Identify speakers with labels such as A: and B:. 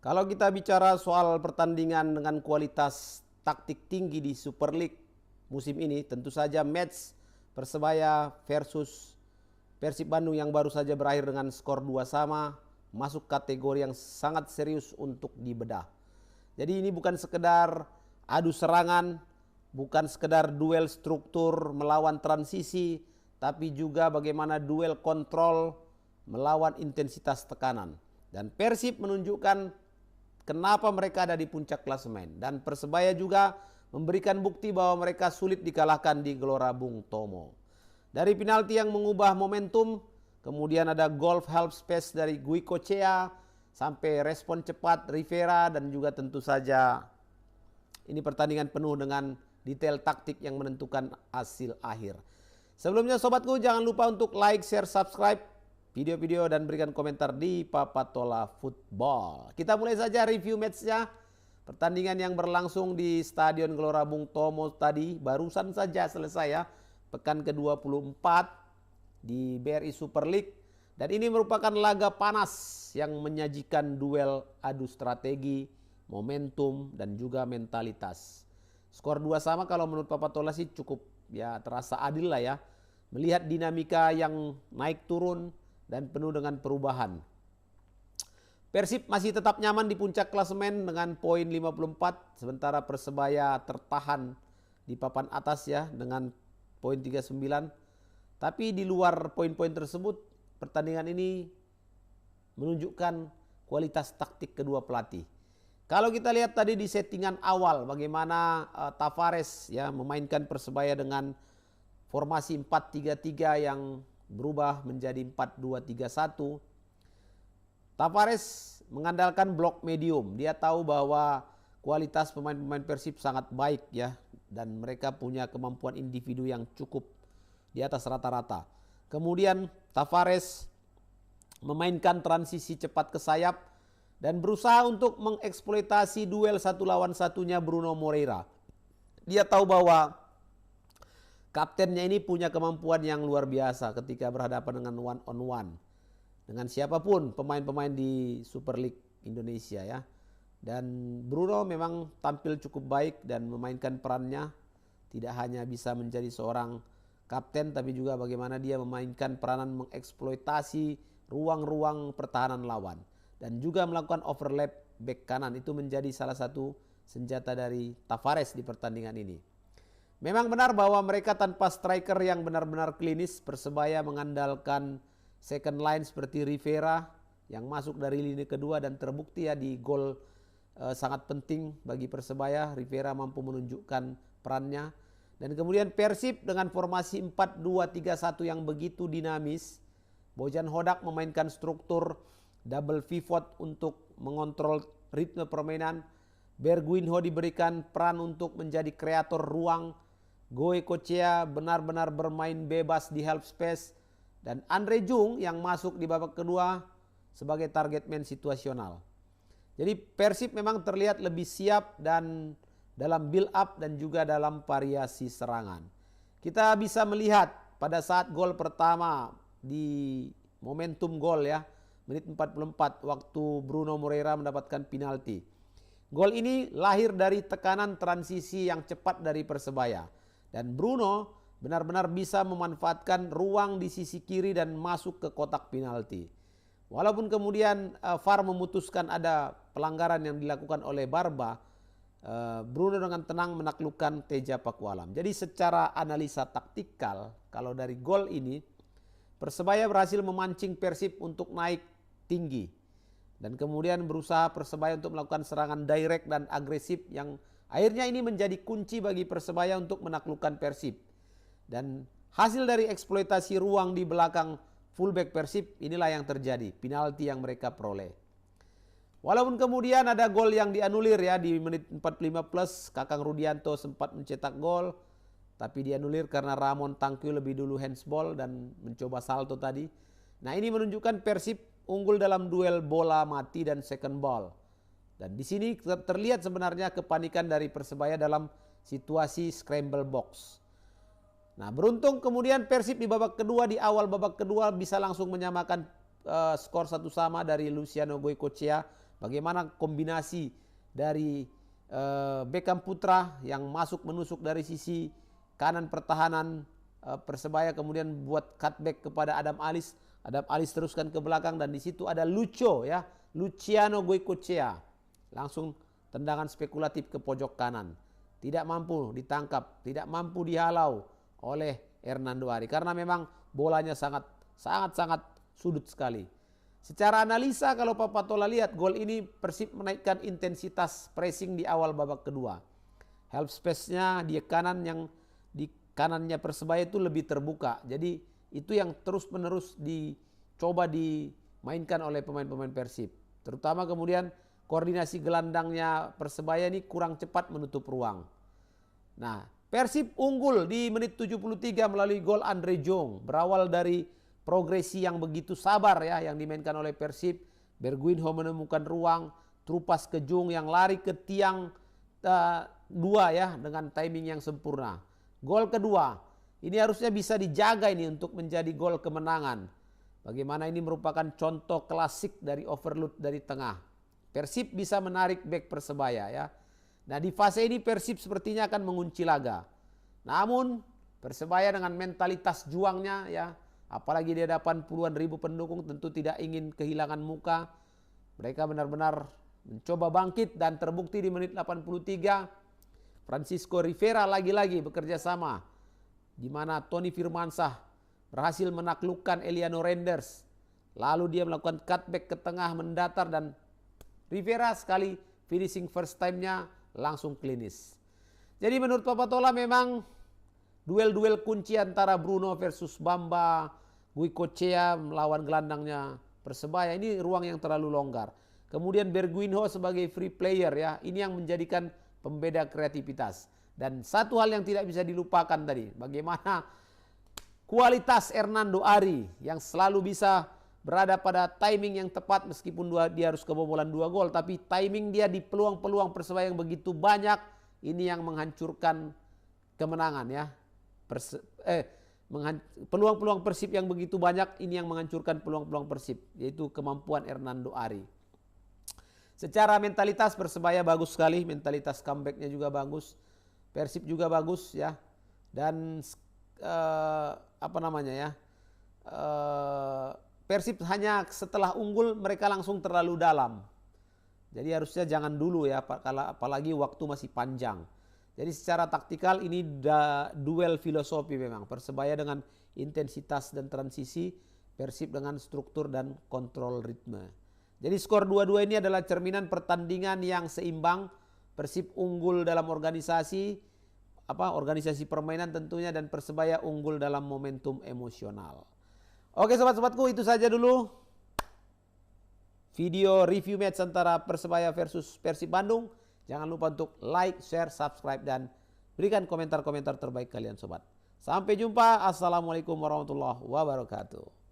A: Kalau kita bicara soal pertandingan dengan kualitas taktik tinggi di Super League musim ini, tentu saja match Persebaya versus Persib Bandung yang baru saja berakhir dengan skor 2-2 masuk kategori yang sangat serius untuk dibedah. Jadi ini bukan sekedar adu serangan, bukan sekedar duel struktur melawan transisi, tapi juga bagaimana duel kontrol melawan intensitas tekanan. Dan Persib menunjukkan kenapa mereka ada di puncak klasemen. Dan Persebaya juga memberikan bukti bahwa mereka sulit dikalahkan di Gelora Bung Tomo. Dari penalti yang mengubah momentum, kemudian ada golf help space dari Gui Kochea, sampai respon cepat Rivera, dan juga tentu saja ini pertandingan penuh dengan detail taktik yang menentukan hasil akhir. Sebelumnya sobatku, jangan lupa untuk like, share, subscribe video-video dan berikan komentar di Papatola Football. Kita mulai saja review matchnya. Pertandingan yang berlangsung di Stadion Gelora Bung Tomo tadi barusan saja selesai ya. Pekan ke-24 di BRI Super League. Dan ini merupakan laga panas yang menyajikan duel adu strategi, momentum, dan juga mentalitas. Skor 2-2 kalau menurut Papatola sih cukup ya terasa adil lah ya. Melihat dinamika yang naik turun dan penuh dengan perubahan. Persib masih tetap nyaman di puncak klasemen dengan poin 54, sementara Persebaya tertahan di papan atas ya dengan poin 39. Tapi di luar poin-poin tersebut, pertandingan ini menunjukkan kualitas taktik kedua pelatih. Kalau kita lihat tadi di settingan awal bagaimana Tavares ya memainkan Persebaya dengan formasi 4-3-3 yang berubah menjadi 4-2-3-1. Tavares mengandalkan blok medium. Dia tahu bahwa kualitas pemain-pemain Persib sangat baik ya, dan mereka punya kemampuan individu yang cukup di atas rata-rata. Kemudian Tavares memainkan transisi cepat ke sayap dan berusaha untuk mengeksploitasi duel satu lawan satunya Bruno Moreira. Dia tahu bahwa kaptennya ini punya kemampuan yang luar biasa ketika berhadapan dengan one on one. Dengan siapapun pemain-pemain di Super League Indonesia ya. Dan Bruno memang tampil cukup baik dan memainkan perannya. Tidak hanya bisa menjadi seorang kapten, tapi juga bagaimana dia memainkan peranan mengeksploitasi ruang-ruang pertahanan lawan. Dan juga melakukan overlap back kanan. Itu menjadi salah satu senjata dari Tavares di pertandingan ini. Memang benar bahwa mereka tanpa striker yang benar-benar klinis. Persebaya mengandalkan second line seperti Rivera yang masuk dari lini kedua dan terbukti ya di gol sangat penting bagi Persebaya. Rivera mampu menunjukkan perannya. Dan kemudian Persib dengan formasi 4-2-3-1 yang begitu dinamis. Bojan Hodak memainkan struktur double pivot untuk mengontrol ritme permainan. Berguinho diberikan peran untuk menjadi kreator ruang. Gui Kochea benar-benar bermain bebas di half space. Dan Andre Jung yang masuk di babak kedua sebagai target man situasional. Jadi Persib memang terlihat lebih siap dan dalam build up dan juga dalam variasi serangan. Kita bisa melihat pada saat gol pertama di momentum gol ya. Menit 44 waktu Bruno Moreira mendapatkan penalti. Gol ini lahir dari tekanan transisi yang cepat dari Persebaya. Dan Bruno benar-benar bisa memanfaatkan ruang di sisi kiri dan masuk ke kotak penalti. Walaupun kemudian VAR memutuskan ada pelanggaran yang dilakukan oleh Barba, Bruno dengan tenang menaklukkan Teja Pakualam. Jadi secara analisa taktikal, kalau dari gol ini, Persebaya berhasil memancing Persib untuk naik tinggi. Dan kemudian berusaha Persebaya untuk melakukan serangan direct dan agresif yang akhirnya ini menjadi kunci bagi Persebaya untuk menaklukkan Persib. Dan hasil dari eksploitasi ruang di belakang fullback Persib inilah yang terjadi. Penalti yang mereka peroleh. Walaupun kemudian ada gol yang dianulir ya di menit 45 plus. Kakang Rudianto sempat mencetak gol. Tapi dianulir karena Ramon Tangkui lebih dulu handsball dan mencoba salto tadi. Nah ini menunjukkan Persib unggul dalam duel bola mati dan second ball. Dan di sini terlihat sebenarnya kepanikan dari Persebaya dalam situasi scramble box. Nah beruntung kemudian Persib di babak kedua, di awal babak kedua bisa langsung menyamakan skor 1-1 dari Luciano Goicoechea Bagaimana kombinasi dari Beckham Putra yang masuk menusuk dari sisi kanan pertahanan Persebaya, kemudian buat cutback kepada Adam Alis. Adam Alis teruskan ke belakang dan di situ ada Luciano Goicoechea. Langsung tendangan spekulatif ke pojok kanan. Tidak mampu ditangkap, tidak mampu dihalau oleh Hernando Ari karena memang bolanya sangat sudut sekali. Secara analisa kalau Pak Patola lihat gol ini Persib menaikkan intensitas pressing di awal babak kedua. Help space-nya di kanan, yang di kanannya Persebaya itu lebih terbuka. Jadi itu yang terus-menerus dicoba dimainkan oleh pemain-pemain Persib. Terutama kemudian koordinasi gelandangnya Persebaya ini kurang cepat menutup ruang. Nah, Persib unggul di menit 73 melalui gol Andre Jong. Berawal dari progresi yang begitu sabar ya yang dimainkan oleh Persib. Berguinho menemukan ruang, terupas ke Jong yang lari ke tiang dua ya dengan timing yang sempurna. Gol kedua, ini harusnya bisa dijaga ini untuk menjadi gol kemenangan. Bagaimana ini merupakan contoh klasik dari overload dari tengah. Persib bisa menarik back Persebaya ya. Nah di fase ini Persib sepertinya akan mengunci laga. Namun Persebaya dengan mentalitas juangnya ya, apalagi di hadapan puluhan ribu pendukung tentu tidak ingin kehilangan muka. Mereka benar-benar mencoba bangkit dan terbukti di menit 83 Francisco Rivera lagi-lagi bekerja sama, di mana Tony Firmansyah berhasil menaklukkan Eliano Renders. Lalu dia melakukan cutback ke tengah mendatar dan Rivera sekali finishing first time-nya langsung klinis. Jadi menurut Pak Patola memang duel-duel kunci antara Bruno versus Bamba, Goicoechea melawan gelandangnya Persebaya ini ruang yang terlalu longgar. Kemudian Berguinho sebagai free player ya, ini yang menjadikan pembeda kreativitas. Dan satu hal yang tidak bisa dilupakan tadi, bagaimana kualitas Hernando Ari yang selalu bisa berada pada timing yang tepat meskipun dia harus kebobolan 2 gol, tapi timing dia di peluang-peluang Persebaya yang begitu banyak, ini yang menghancurkan kemenangan ya. Peluang-peluang Persib yang begitu banyak, ini yang menghancurkan peluang-peluang Persib, yaitu kemampuan Hernando Ari. Secara mentalitas Persebaya bagus sekali, mentalitas comebacknya juga bagus, Persib juga bagus ya, dan Persib hanya setelah unggul mereka langsung terlalu dalam. Jadi harusnya jangan dulu ya, apalagi waktu masih panjang. Jadi secara taktikal ini duel filosofi memang. Persebaya dengan intensitas dan transisi, Persib dengan struktur dan kontrol ritme. Jadi skor 2-2 ini adalah cerminan pertandingan yang seimbang. Persib unggul dalam organisasi permainan tentunya, dan Persebaya unggul dalam momentum emosional. Oke sobat-sobatku, itu saja dulu video review match antara Persebaya versus Persib Bandung. Jangan lupa untuk like, share, subscribe, dan berikan komentar-komentar terbaik kalian sobat. Sampai jumpa. Assalamualaikum warahmatullahi wabarakatuh.